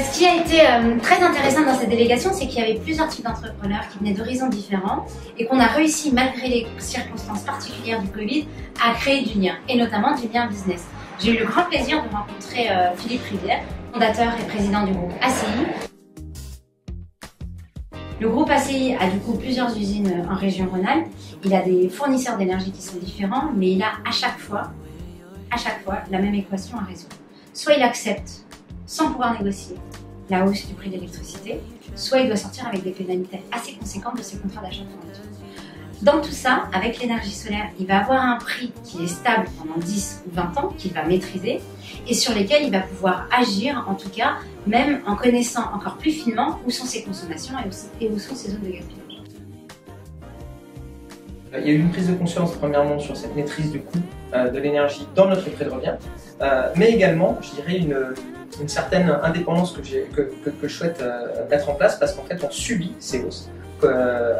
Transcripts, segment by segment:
Ce qui a été très intéressant dans cette délégation, c'est qu'il y avait plusieurs types d'entrepreneurs qui venaient d'horizons différents et qu'on a réussi, malgré les circonstances particulières du Covid, à créer du lien, et notamment du lien business. J'ai eu le grand plaisir de rencontrer Philippe Rivière, fondateur et président du groupe ACI. Le groupe ACI a du coup plusieurs usines en région Rhône-Alpes. Il a des fournisseurs d'énergie qui sont différents, mais il a à chaque fois, la même équation à résoudre. Soit il accepte, sans pouvoir négocier, la hausse du prix de l'électricité, soit il doit sortir avec des pénalités assez conséquentes de ses contrats d'achat de fourniture. Dans tout ça, avec l'énergie solaire, il va avoir un prix qui est stable pendant 10 ou 20 ans, qu'il va maîtriser, et sur lesquels il va pouvoir agir, en tout cas, même en connaissant encore plus finement où sont ses consommations et où sont ses zones de gaspillage. Il y a eu une prise de conscience, premièrement, sur cette maîtrise du coût de l'énergie dans notre prix de revient, mais également, je dirais, une certaine indépendance que je souhaite mettre en place, parce qu'en fait, on subit ces hausses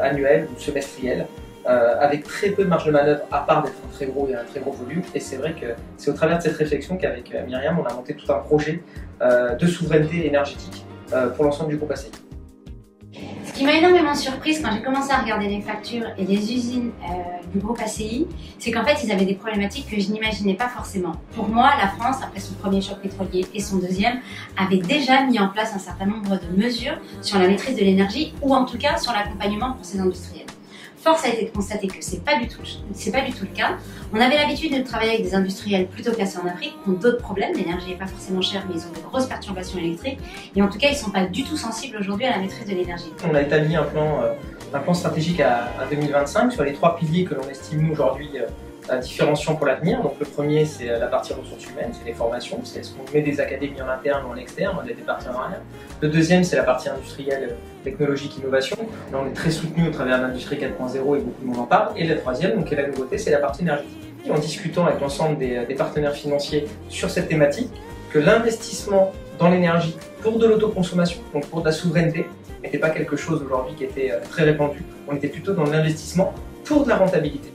annuelles ou semestrielles, avec très peu de marge de manœuvre, à part d'être un très gros et un très gros volume. Et c'est vrai que c'est au travers de cette réflexion qu'avec Myriam, on a monté tout un projet de souveraineté énergétique pour l'ensemble du groupe ACI. Ce qui m'a énormément surprise quand j'ai commencé à regarder les factures et les usines du groupe ACI, c'est qu'en fait ils avaient des problématiques que je n'imaginais pas forcément. Pour moi, la France, après son premier choc pétrolier et son deuxième, avait déjà mis en place un certain nombre de mesures sur la maîtrise de l'énergie, ou en tout cas sur l'accompagnement pour ces industriels. Force a été de constater que c'est pas du tout le cas. On avait l'habitude de travailler avec des industriels plutôt placés en Afrique, qui ont d'autres problèmes. L'énergie n'est pas forcément chère, mais ils ont de grosses perturbations électriques. Et en tout cas, ils ne sont pas du tout sensibles aujourd'hui à la maîtrise de l'énergie. On a établi un plan stratégique à 2025 sur les 3 piliers que l'on estime aujourd'hui différenciants pour l'avenir. Donc le premier, c'est la partie ressources humaines, c'est les formations, c'est est-ce qu'on met des académies en interne ou en externe, on a des partenariats. Le deuxième, c'est la partie industrielle, technologique, innovation. Là, on est très soutenu au travers de l'industrie 4.0 et beaucoup de monde en parle. Et la troisième, donc, qui est la nouveauté, c'est la partie énergétique. Et en discutant avec l'ensemble des partenaires financiers sur cette thématique, que l'investissement dans l'énergie pour de l'autoconsommation, donc pour de la souveraineté, n'était pas quelque chose aujourd'hui qui était très répandu. On était plutôt dans l'investissement pour de la rentabilité.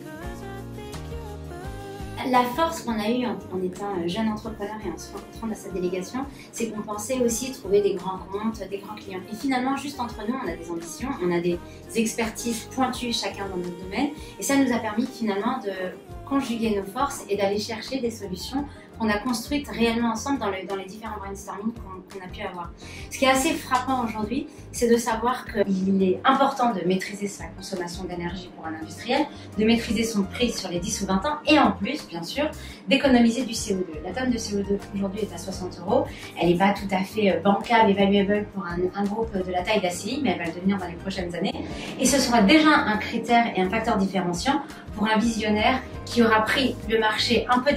La force qu'on a eue en étant jeune entrepreneur et en se rencontrant dans cette délégation, c'est qu'on pensait aussi trouver des grands comptes, des grands clients. Et finalement, juste entre nous, on a des ambitions, on a des expertises pointues chacun dans notre domaine. Et ça nous a permis finalement de conjuguer nos forces et d'aller chercher des solutions qu'on a construites réellement ensemble dans les différents brainstorming qu'on a pu avoir. Ce qui est assez frappant aujourd'hui, c'est de savoir qu'il est important de maîtriser sa consommation d'énergie pour un industriel, de maîtriser son prix sur les 10 ou 20 ans, et en plus, bien sûr, d'économiser du CO2. La tonne de CO2 aujourd'hui est à 60 €. Elle n'est pas tout à fait bancable, evaluable pour un groupe de la taille d'ACI, mais elle va le devenir dans les prochaines années. Et ce sera déjà un critère et un facteur différenciant pour un visionnaire qui aura pris le marché un peu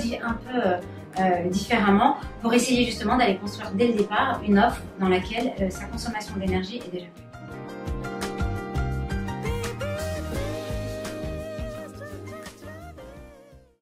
différemment pour essayer justement d'aller construire dès le départ une offre dans laquelle sa consommation d'énergie est déjà plus.